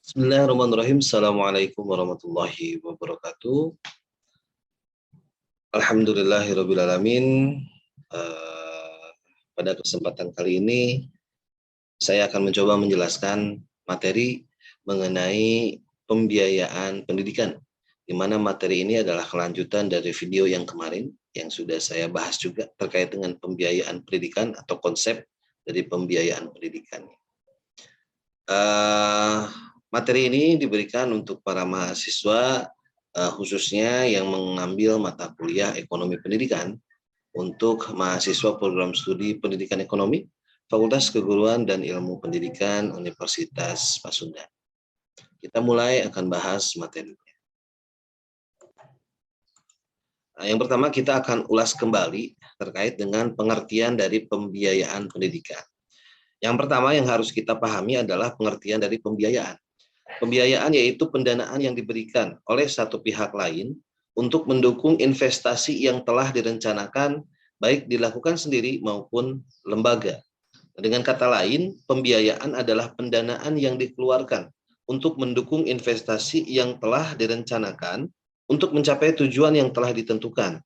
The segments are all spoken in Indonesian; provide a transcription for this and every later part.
Bismillahirrahmanirrahim. Assalamualaikum warahmatullahi wabarakatuh. Alhamdulillahirrabbilalamin. Eh, Pada kesempatan kali ini, saya akan mencoba menjelaskan materi mengenai pembiayaan pendidikan, di mana materi ini adalah kelanjutan dari video yang kemarin, yang sudah saya bahas juga terkait dengan pembiayaan pendidikan atau konsep dari pembiayaan pendidikan. Materi ini diberikan untuk para mahasiswa khususnya yang mengambil mata kuliah ekonomi pendidikan untuk mahasiswa program studi pendidikan ekonomi, Fakultas Keguruan dan Ilmu Pendidikan Universitas Pasundan. Kita mulai akan bahas materinya. Nah, yang pertama kita akan ulas kembali terkait dengan pengertian dari pembiayaan pendidikan. Yang pertama yang harus kita pahami adalah pengertian dari pembiayaan. Pembiayaan yaitu pendanaan yang diberikan oleh satu pihak lain untuk mendukung investasi yang telah direncanakan baik dilakukan sendiri maupun lembaga. Dengan kata lain, pembiayaan adalah pendanaan yang dikeluarkan untuk mendukung investasi yang telah direncanakan untuk mencapai tujuan yang telah ditentukan.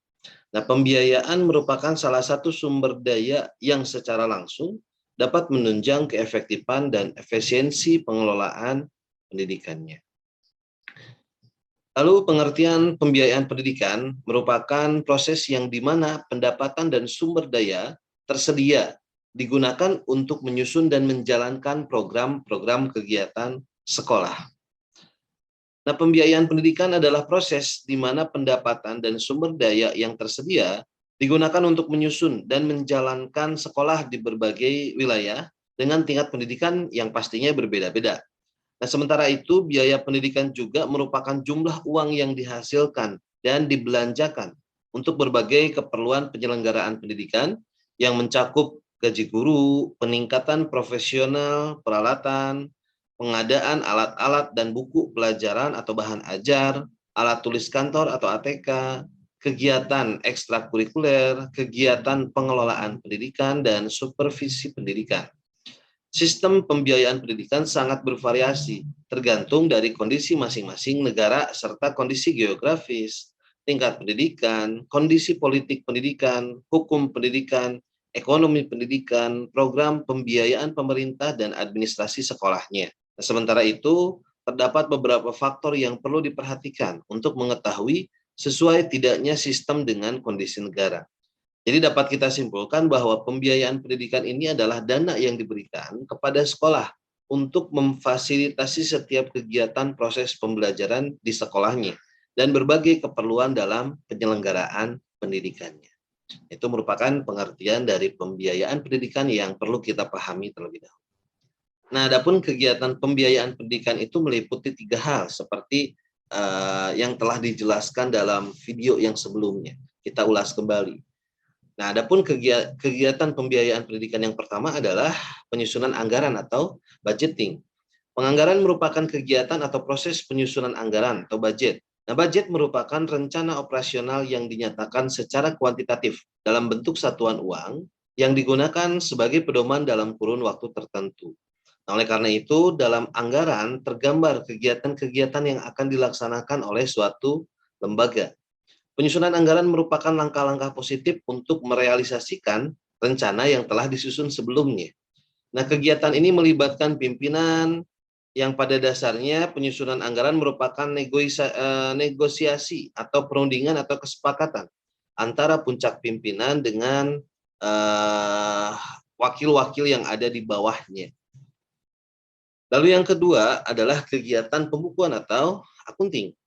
Nah, pembiayaan merupakan salah satu sumber daya yang secara langsung dapat menunjang keefektifan dan efisiensi pengelolaan pendidikannya. Lalu pengertian pembiayaan pendidikan merupakan proses yang di mana pendapatan dan sumber daya tersedia digunakan untuk menyusun dan menjalankan program-program kegiatan sekolah. Nah, pembiayaan pendidikan adalah proses di mana pendapatan dan sumber daya yang tersedia digunakan untuk menyusun dan menjalankan sekolah di berbagai wilayah dengan tingkat pendidikan yang pastinya berbeda-beda. Nah, sementara itu biaya pendidikan juga merupakan jumlah uang yang dihasilkan dan dibelanjakan untuk berbagai keperluan penyelenggaraan pendidikan yang mencakup gaji guru, peningkatan profesional, peralatan, pengadaan alat-alat dan buku pelajaran atau bahan ajar, alat tulis kantor atau ATK, kegiatan ekstrakurikuler, kegiatan pengelolaan pendidikan, dan supervisi pendidikan. Sistem pembiayaan pendidikan sangat bervariasi, tergantung dari kondisi masing-masing negara serta kondisi geografis, tingkat pendidikan, kondisi politik pendidikan, hukum pendidikan, ekonomi pendidikan, program pembiayaan pemerintah, dan administrasi sekolahnya. Nah, sementara itu, terdapat beberapa faktor yang perlu diperhatikan untuk mengetahui sesuai tidaknya sistem dengan kondisi negara. Jadi dapat kita simpulkan bahwa pembiayaan pendidikan ini adalah dana yang diberikan kepada sekolah untuk memfasilitasi setiap kegiatan proses pembelajaran di sekolahnya dan berbagai keperluan dalam penyelenggaraan pendidikannya. Itu merupakan pengertian dari pembiayaan pendidikan yang perlu kita pahami terlebih dahulu. Nah, adapun kegiatan pembiayaan pendidikan itu meliputi 3 hal seperti yang telah dijelaskan dalam video yang sebelumnya. Kita ulas kembali. Nah, adapun kegiatan pembiayaan pendidikan yang pertama adalah penyusunan anggaran atau budgeting. Penganggaran merupakan kegiatan atau proses penyusunan anggaran atau budget. Nah, budget merupakan rencana operasional yang dinyatakan secara kuantitatif dalam bentuk satuan uang yang digunakan sebagai pedoman dalam kurun waktu tertentu. Nah, oleh karena itu, dalam anggaran tergambar kegiatan-kegiatan yang akan dilaksanakan oleh suatu lembaga. Penyusunan anggaran merupakan langkah-langkah positif untuk merealisasikan rencana yang telah disusun sebelumnya. Nah, kegiatan ini melibatkan pimpinan yang pada dasarnya penyusunan anggaran merupakan negosiasi atau perundingan atau kesepakatan antara puncak pimpinan dengan wakil-wakil yang ada di bawahnya. Lalu yang kedua adalah kegiatan pembukuan atau akunting.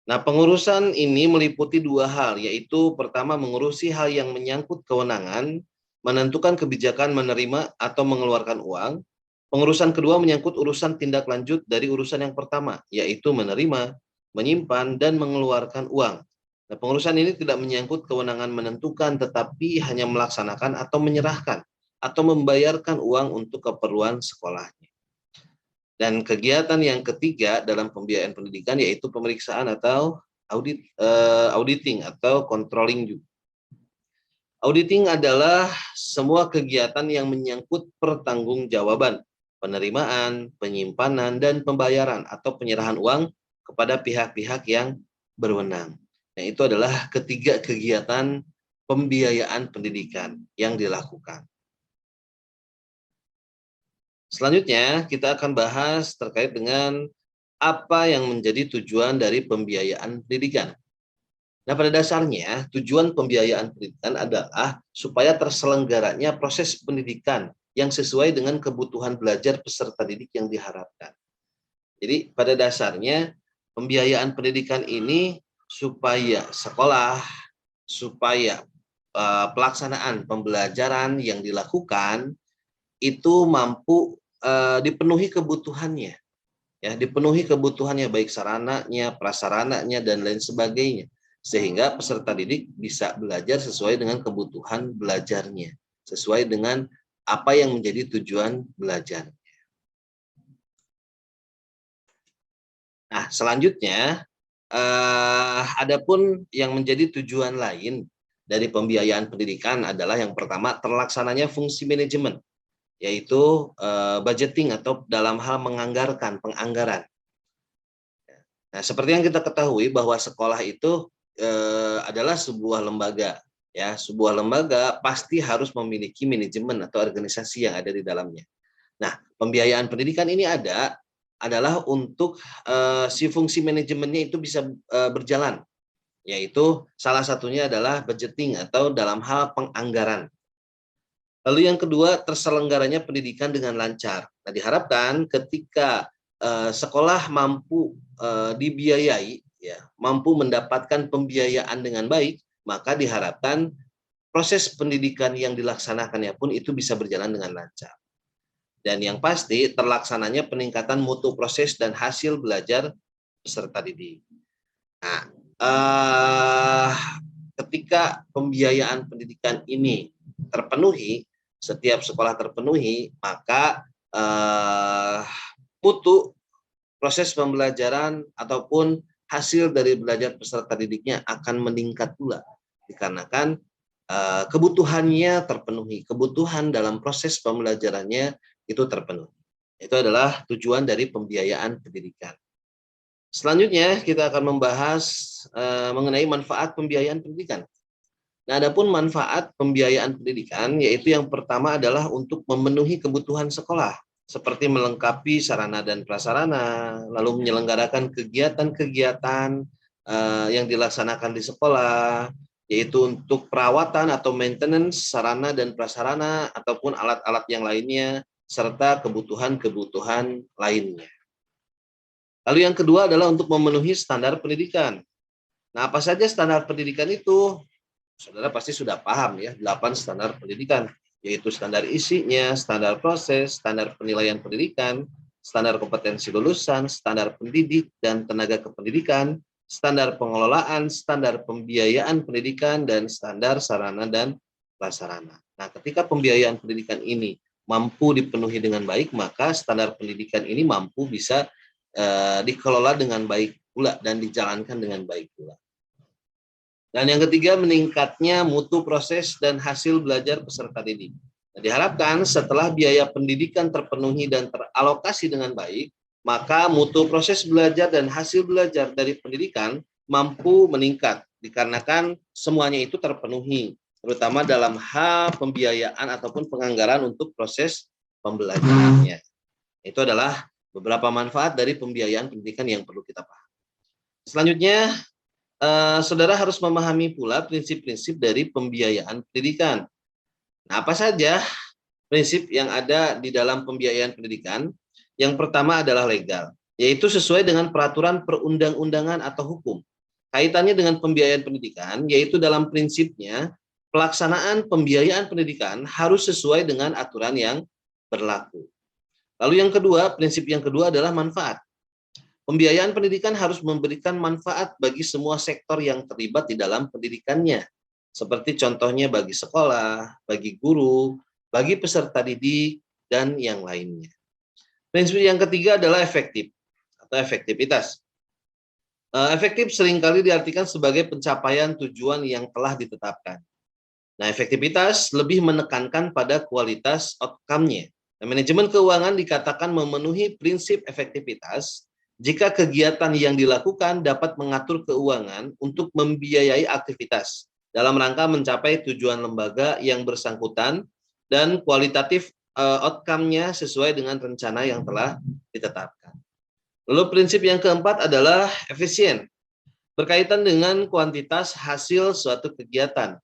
Nah, pengurusan ini meliputi 2 hal, yaitu pertama mengurusi hal yang menyangkut kewenangan, menentukan kebijakan menerima atau mengeluarkan uang. Pengurusan kedua menyangkut urusan tindak lanjut dari urusan yang pertama, yaitu menerima, menyimpan, dan mengeluarkan uang. Nah, pengurusan ini tidak menyangkut kewenangan menentukan, tetapi hanya melaksanakan atau menyerahkan atau membayarkan uang untuk keperluan sekolahnya. Dan kegiatan yang ketiga dalam pembiayaan pendidikan yaitu pemeriksaan atau auditing atau controlling juga. Auditing adalah semua kegiatan yang menyangkut pertanggungjawaban penerimaan, penyimpanan, dan pembayaran atau penyerahan uang kepada pihak-pihak yang berwenang. Nah, itu adalah ketiga kegiatan pembiayaan pendidikan yang dilakukan. Selanjutnya, kita akan bahas terkait dengan apa yang menjadi tujuan dari pembiayaan pendidikan. Nah, pada dasarnya, tujuan pembiayaan pendidikan adalah supaya terselenggaranya proses pendidikan yang sesuai dengan kebutuhan belajar peserta didik yang diharapkan. Jadi, pada dasarnya, pembiayaan pendidikan ini supaya sekolah, supaya pelaksanaan pembelajaran yang dilakukan itu mampu dipenuhi kebutuhannya, ya, dipenuhi kebutuhannya baik sarananya, prasarananya, dan lain sebagainya, sehingga peserta didik bisa belajar sesuai dengan kebutuhan belajarnya, sesuai dengan apa yang menjadi tujuan belajar. Nah, selanjutnya, adapun yang menjadi tujuan lain dari pembiayaan pendidikan adalah yang pertama, terlaksananya fungsi manajemen, yaitu budgeting atau dalam hal menganggarkan, penganggaran. Nah, seperti yang kita ketahui bahwa sekolah itu adalah sebuah lembaga, ya, sebuah lembaga pasti harus memiliki manajemen atau organisasi yang ada di dalamnya. Nah, pembiayaan pendidikan ini adalah untuk si fungsi manajemennya itu bisa berjalan, yaitu salah satunya adalah budgeting atau dalam hal penganggaran. Lalu yang kedua, terselenggaranya pendidikan dengan lancar. Nah, diharapkan ketika sekolah mampu dibiayai, ya, mampu mendapatkan pembiayaan dengan baik, maka diharapkan proses pendidikan yang dilaksanakannya pun itu bisa berjalan dengan lancar. Dan yang pasti terlaksananya peningkatan mutu proses dan hasil belajar peserta didik. Nah, ketika pembiayaan pendidikan ini terpenuhi, setiap sekolah terpenuhi, maka mutu proses pembelajaran ataupun hasil dari belajar peserta didiknya akan meningkat pula, dikarenakan kebutuhannya terpenuhi, kebutuhan dalam proses pembelajarannya itu terpenuhi. Itu adalah tujuan dari pembiayaan pendidikan. Selanjutnya kita akan membahas mengenai manfaat pembiayaan pendidikan. Nah, adapun manfaat pembiayaan pendidikan, yaitu yang pertama adalah untuk memenuhi kebutuhan sekolah, seperti melengkapi sarana dan prasarana, lalu menyelenggarakan kegiatan-kegiatan yang dilaksanakan di sekolah, yaitu untuk perawatan atau maintenance sarana dan prasarana ataupun alat-alat yang lainnya, serta kebutuhan-kebutuhan lainnya. Lalu yang kedua adalah untuk memenuhi standar pendidikan. Nah, apa saja standar pendidikan itu? Saudara pasti sudah paham, ya, 8 standar pendidikan, yaitu standar isinya, standar proses, standar penilaian pendidikan, standar kompetensi lulusan, standar pendidik dan tenaga kependidikan, standar pengelolaan, standar pembiayaan pendidikan, dan standar sarana dan prasarana. Nah, ketika pembiayaan pendidikan ini mampu dipenuhi dengan baik, maka standar pendidikan ini mampu bisa dikelola dengan baik pula dan dijalankan dengan baik pula. Dan yang ketiga, meningkatnya mutu proses dan hasil belajar peserta didik. Nah, diharapkan setelah biaya pendidikan terpenuhi dan teralokasi dengan baik, maka mutu proses belajar dan hasil belajar dari pendidikan mampu meningkat, dikarenakan semuanya itu terpenuhi, terutama dalam hal pembiayaan ataupun penganggaran untuk proses pembelajarannya. Itu adalah beberapa manfaat dari pembiayaan pendidikan yang perlu kita pahami. Selanjutnya, saudara harus memahami pula prinsip-prinsip dari pembiayaan pendidikan. Nah, apa saja prinsip yang ada di dalam pembiayaan pendidikan? Yang pertama adalah legal, yaitu sesuai dengan peraturan perundang-undangan atau hukum. Kaitannya dengan pembiayaan pendidikan, yaitu dalam prinsipnya, pelaksanaan pembiayaan pendidikan harus sesuai dengan aturan yang berlaku. Lalu yang kedua, prinsip yang kedua adalah manfaat. Pembiayaan pendidikan harus memberikan manfaat bagi semua sektor yang terlibat di dalam pendidikannya, seperti contohnya bagi sekolah, bagi guru, bagi peserta didik, dan yang lainnya. Prinsip yang ketiga adalah efektif atau efektivitas. Efektif seringkali diartikan sebagai pencapaian tujuan yang telah ditetapkan. Nah, efektivitas lebih menekankan pada kualitas outcome-nya, Nah, manajemen keuangan dikatakan memenuhi prinsip efektivitas jika kegiatan yang dilakukan dapat mengatur keuangan untuk membiayai aktivitas dalam rangka mencapai tujuan lembaga yang bersangkutan dan kualitatif outcome-nya sesuai dengan rencana yang telah ditetapkan. Lalu prinsip yang keempat adalah efisien, berkaitan dengan kuantitas hasil suatu kegiatan.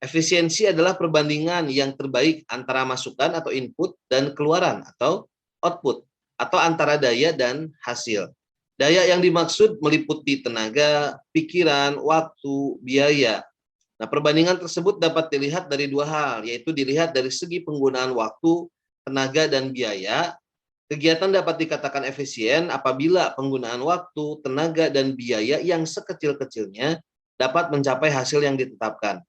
Efisiensi adalah perbandingan yang terbaik antara masukan atau input dan keluaran atau output, atau antara daya dan hasil. Daya yang dimaksud meliputi tenaga, pikiran, waktu, biaya. Nah, perbandingan tersebut dapat dilihat dari dua hal, yaitu dilihat dari segi penggunaan waktu, tenaga, dan biaya. Kegiatan dapat dikatakan efisien apabila penggunaan waktu, tenaga, dan biaya yang sekecil-kecilnya dapat mencapai hasil yang ditetapkan.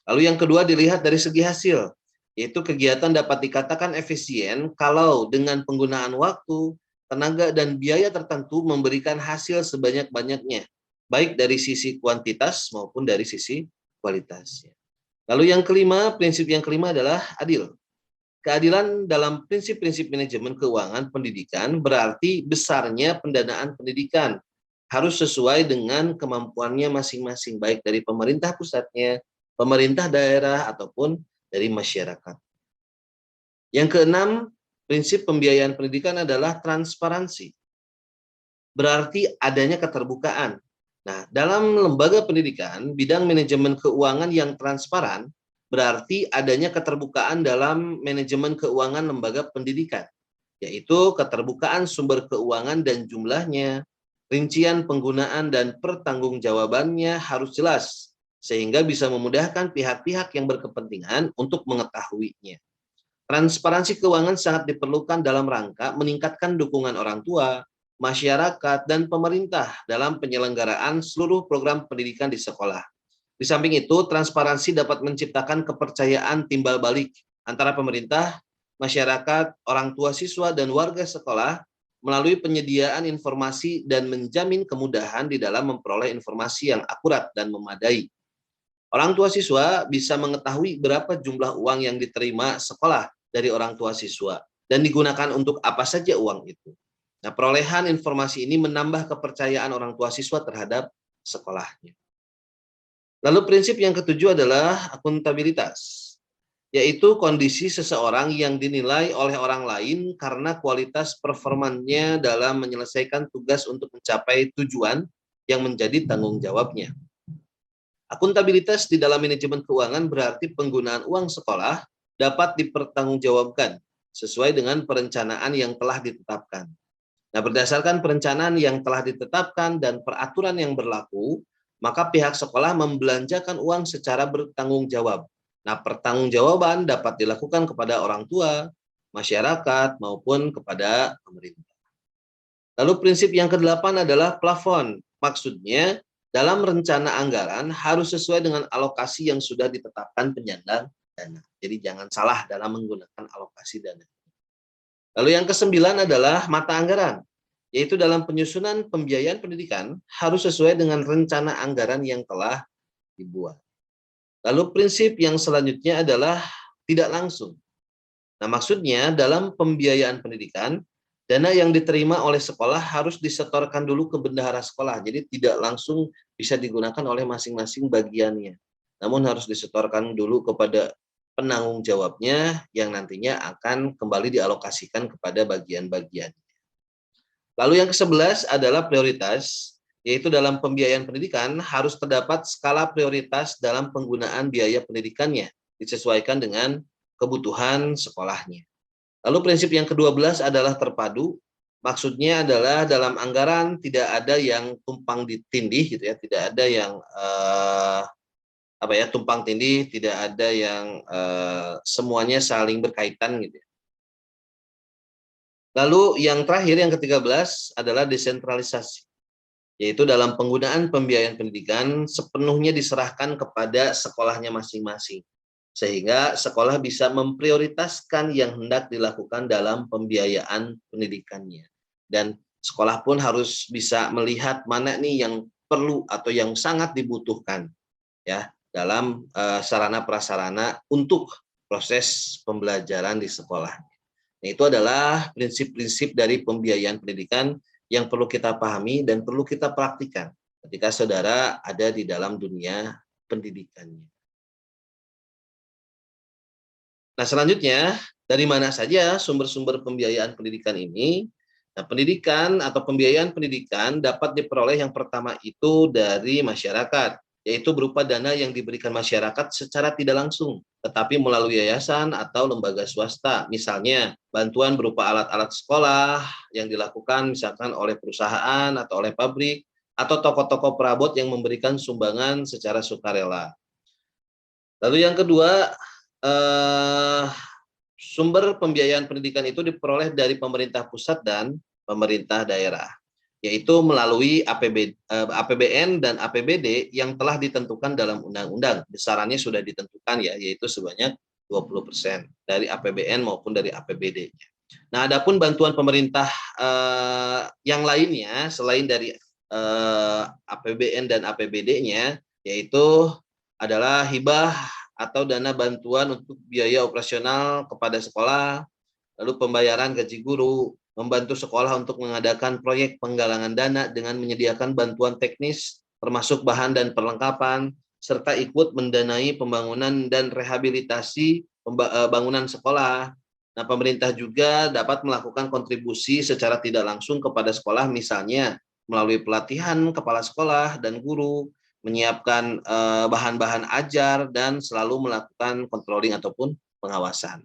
Lalu yang kedua dilihat dari segi hasil, yaitu kegiatan dapat dikatakan efisien kalau dengan penggunaan waktu, tenaga, dan biaya tertentu memberikan hasil sebanyak-banyaknya, baik dari sisi kuantitas maupun dari sisi kualitas. Lalu yang kelima, prinsip yang kelima adalah adil. Keadilan dalam prinsip-prinsip manajemen keuangan pendidikan berarti besarnya pendanaan pendidikan harus sesuai dengan kemampuannya masing-masing, baik dari pemerintah pusatnya, pemerintah daerah, ataupun dari masyarakat. Yang keenam, prinsip pembiayaan pendidikan adalah transparansi. Berarti adanya keterbukaan. Nah, dalam lembaga pendidikan, bidang manajemen keuangan yang transparan berarti adanya keterbukaan dalam manajemen keuangan lembaga pendidikan, yaitu keterbukaan sumber keuangan dan jumlahnya, rincian penggunaan dan pertanggungjawabannya harus jelas, sehingga bisa memudahkan pihak-pihak yang berkepentingan untuk mengetahuinya. Transparansi keuangan sangat diperlukan dalam rangka meningkatkan dukungan orang tua, masyarakat, dan pemerintah dalam penyelenggaraan seluruh program pendidikan di sekolah. Di samping itu, transparansi dapat menciptakan kepercayaan timbal balik antara pemerintah, masyarakat, orang tua siswa, dan warga sekolah melalui penyediaan informasi dan menjamin kemudahan di dalam memperoleh informasi yang akurat dan memadai. Orang tua siswa bisa mengetahui berapa jumlah uang yang diterima sekolah dari orang tua siswa dan digunakan untuk apa saja uang itu. Nah, perolehan informasi ini menambah kepercayaan orang tua siswa terhadap sekolahnya. Lalu prinsip yang ketujuh adalah akuntabilitas, yaitu kondisi seseorang yang dinilai oleh orang lain karena kualitas performanya dalam menyelesaikan tugas untuk mencapai tujuan yang menjadi tanggung jawabnya. Akuntabilitas di dalam manajemen keuangan berarti penggunaan uang sekolah dapat dipertanggungjawabkan sesuai dengan perencanaan yang telah ditetapkan. Nah, berdasarkan perencanaan yang telah ditetapkan dan peraturan yang berlaku, maka pihak sekolah membelanjakan uang secara bertanggung jawab. Nah, pertanggungjawaban dapat dilakukan kepada orang tua, masyarakat, maupun kepada pemerintah. Lalu prinsip yang kedelapan adalah plafon. Maksudnya, dalam rencana anggaran harus sesuai dengan alokasi yang sudah ditetapkan penyandang dana. Jadi jangan salah dalam menggunakan alokasi dana. Lalu yang kesembilan adalah mata anggaran, yaitu dalam penyusunan pembiayaan pendidikan harus sesuai dengan rencana anggaran yang telah dibuat. Lalu prinsip yang selanjutnya adalah tidak langsung. Nah, maksudnya dalam pembiayaan pendidikan, dana yang diterima oleh sekolah harus disetorkan dulu ke bendahara sekolah. Jadi tidak langsung bisa digunakan oleh masing-masing bagiannya. Namun harus disetorkan dulu kepada penanggung jawabnya yang nantinya akan kembali dialokasikan kepada bagian-bagian. Lalu yang ke-11 adalah prioritas, yaitu dalam pembiayaan pendidikan harus terdapat skala prioritas dalam penggunaan biaya pendidikannya, disesuaikan dengan kebutuhan sekolahnya. Lalu prinsip yang ke-12 adalah terpadu. Maksudnya adalah dalam anggaran tidak ada yang tumpang tindih gitu ya, tidak ada yang tumpang tindih, tidak ada yang semuanya saling berkaitan gitu ya. Lalu yang terakhir yang ke-13 adalah desentralisasi, yaitu dalam penggunaan pembiayaan pendidikan sepenuhnya diserahkan kepada sekolahnya masing-masing, sehingga sekolah bisa memprioritaskan yang hendak dilakukan dalam pembiayaan pendidikannya. Dan sekolah pun harus bisa melihat mana nih yang perlu atau yang sangat dibutuhkan ya dalam sarana prasarana untuk proses pembelajaran di sekolah. Nah, itu adalah prinsip-prinsip dari pembiayaan pendidikan yang perlu kita pahami dan perlu kita praktikkan ketika saudara ada di dalam dunia pendidikannya. Nah, selanjutnya, dari mana saja sumber-sumber pembiayaan pendidikan ini? Nah, pendidikan atau pembiayaan pendidikan dapat diperoleh yang pertama itu dari masyarakat, yaitu berupa dana yang diberikan masyarakat secara tidak langsung, tetapi melalui yayasan atau lembaga swasta. Misalnya, bantuan berupa alat-alat sekolah yang dilakukan misalkan oleh perusahaan atau oleh pabrik, atau tokoh-tokoh perabot yang memberikan sumbangan secara sukarela. Lalu yang kedua, eh, sumber pembiayaan pendidikan itu diperoleh dari pemerintah pusat dan pemerintah daerah, yaitu melalui APBN dan APBD yang telah ditentukan dalam undang-undang. Besarannya sudah ditentukan ya, yaitu sebanyak 20% dari APBN maupun dari APBD. Nah, adapun bantuan pemerintah yang lainnya selain dari APBN dan APBD-nya, yaitu adalah hibah atau dana bantuan untuk biaya operasional kepada sekolah, lalu pembayaran gaji guru, membantu sekolah untuk mengadakan proyek penggalangan dana dengan menyediakan bantuan teknis, termasuk bahan dan perlengkapan, serta ikut mendanai pembangunan dan rehabilitasi bangunan sekolah. Nah, pemerintah juga dapat melakukan kontribusi secara tidak langsung kepada sekolah, misalnya melalui pelatihan kepala sekolah dan guru, menyiapkan bahan-bahan ajar, dan selalu melakukan controlling ataupun pengawasan.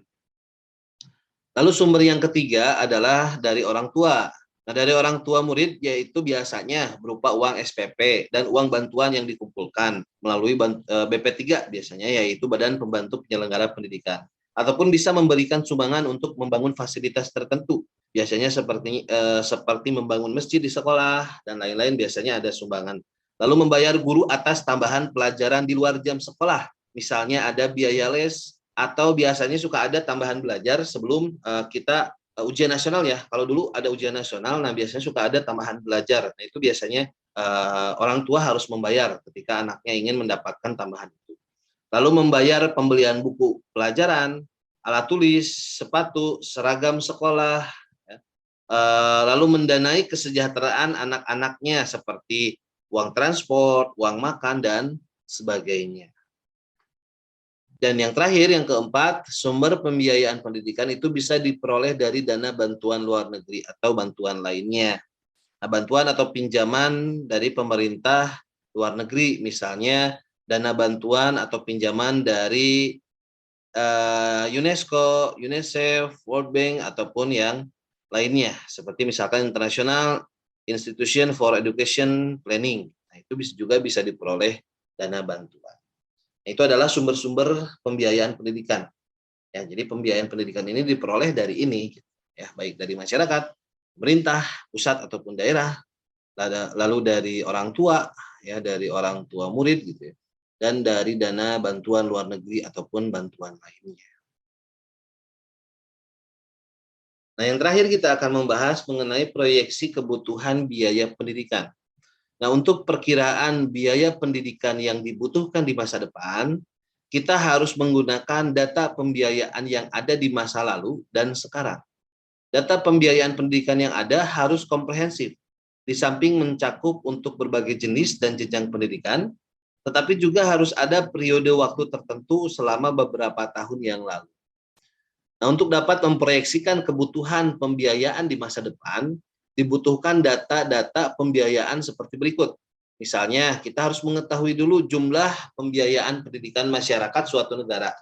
Lalu sumber yang ketiga adalah dari orang tua. Nah, dari orang tua murid yaitu biasanya berupa uang SPP dan uang bantuan yang dikumpulkan melalui BP3 biasanya, yaitu Badan Pembantu Penyelenggara Pendidikan. Ataupun bisa memberikan sumbangan untuk membangun fasilitas tertentu. Biasanya seperti membangun masjid di sekolah dan lain-lain, biasanya ada sumbangan. Lalu membayar guru atas tambahan pelajaran di luar jam sekolah. Misalnya ada biaya les, atau biasanya suka ada tambahan belajar sebelum kita ujian nasional ya. Kalau dulu ada ujian nasional, nah biasanya suka ada tambahan belajar. Nah, itu biasanya orang tua harus membayar ketika anaknya ingin mendapatkan tambahan itu. Lalu membayar pembelian buku pelajaran, alat tulis, sepatu, seragam sekolah, ya. Lalu mendanai kesejahteraan anak-anaknya seperti uang transport, uang makan, dan sebagainya. Dan yang terakhir, yang keempat, sumber pembiayaan pendidikan itu bisa diperoleh dari dana bantuan luar negeri atau bantuan lainnya. Nah, bantuan atau pinjaman dari pemerintah luar negeri, misalnya dana bantuan atau pinjaman dari UNESCO, UNICEF, World Bank, ataupun yang lainnya, seperti misalkan International Institution for Education Planning. Nah, itu juga bisa diperoleh dana bantuan. Nah, itu adalah sumber-sumber pembiayaan pendidikan. Ya, jadi pembiayaan pendidikan ini diperoleh dari ini, ya, baik dari masyarakat, pemerintah, pusat ataupun daerah, lalu dari orang tua, ya, dari orang tua murid gitu ya, dan dari dana bantuan luar negeri ataupun bantuan lainnya. Nah, yang terakhir kita akan membahas mengenai proyeksi kebutuhan biaya pendidikan. Nah, untuk perkiraan biaya pendidikan yang dibutuhkan di masa depan, kita harus menggunakan data pembiayaan yang ada di masa lalu dan sekarang. Data pembiayaan pendidikan yang ada harus komprehensif, di samping mencakup untuk berbagai jenis dan jenjang pendidikan, tetapi juga harus ada periode waktu tertentu selama beberapa tahun yang lalu. Nah, untuk dapat memproyeksikan kebutuhan pembiayaan di masa depan, dibutuhkan data-data pembiayaan seperti berikut. Misalnya, kita harus mengetahui dulu jumlah pembiayaan pendidikan masyarakat suatu negara,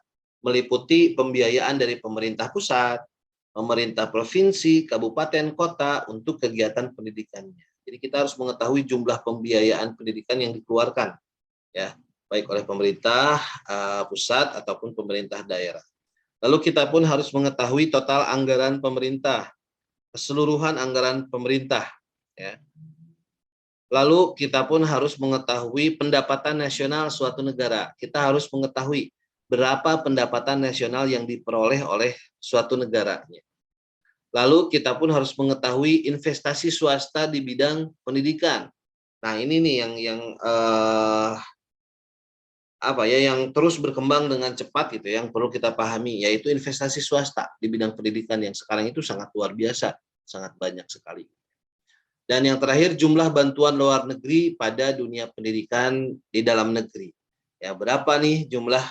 meliputi pembiayaan dari pemerintah pusat, pemerintah provinsi, kabupaten, kota untuk kegiatan pendidikannya. Jadi kita harus mengetahui jumlah pembiayaan pendidikan yang dikeluarkan, ya, baik oleh pemerintah pusat ataupun pemerintah daerah. Lalu kita pun harus mengetahui total anggaran pemerintah, keseluruhan anggaran pemerintah, ya. Lalu kita pun harus mengetahui pendapatan nasional suatu negara. Kita harus mengetahui berapa pendapatan nasional yang diperoleh oleh suatu negaranya. Lalu kita pun harus mengetahui investasi swasta di bidang pendidikan. Nah, ini nih yang apa ya, yang terus berkembang dengan cepat gitu, yang perlu kita pahami, yaitu investasi swasta di bidang pendidikan yang sekarang itu sangat luar biasa, sangat banyak sekali. Dan yang terakhir, jumlah bantuan luar negeri pada dunia pendidikan di dalam negeri. Ya, berapa nih jumlah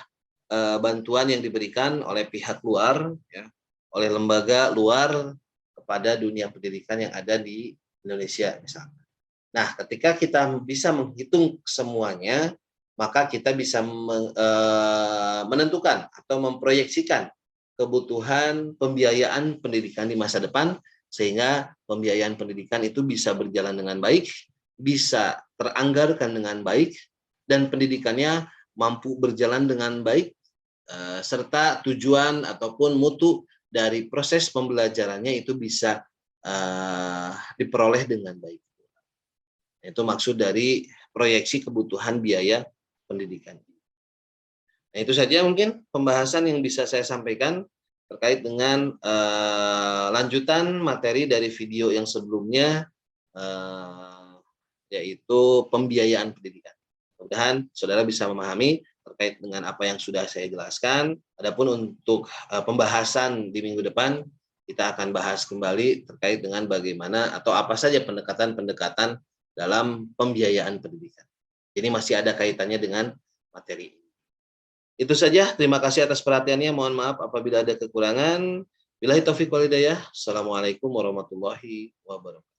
bantuan yang diberikan oleh pihak luar, ya, oleh lembaga luar kepada dunia pendidikan yang ada di Indonesia misalnya. Nah, ketika kita bisa menghitung semuanya, maka kita bisa menentukan atau memproyeksikan kebutuhan pembiayaan pendidikan di masa depan, sehingga pembiayaan pendidikan itu bisa berjalan dengan baik, bisa teranggarkan dengan baik, dan pendidikannya mampu berjalan dengan baik, serta tujuan ataupun mutu dari proses pembelajarannya itu bisa diperoleh dengan baik. Itu maksud dari proyeksi kebutuhan biaya pendidikan. Nah, itu saja mungkin pembahasan yang bisa saya sampaikan terkait dengan lanjutan materi dari video yang sebelumnya, yaitu pembiayaan pendidikan. Mudah-mudahan saudara bisa memahami terkait dengan apa yang sudah saya jelaskan. Adapun untuk pembahasan di minggu depan, kita akan bahas kembali terkait dengan bagaimana atau apa saja pendekatan-pendekatan dalam pembiayaan pendidikan. Ini masih ada kaitannya dengan materi ini. Itu saja, terima kasih atas perhatiannya. Mohon maaf apabila ada kekurangan. Billahi taufiq wal hidayah. Assalamualaikum warahmatullahi wabarakatuh.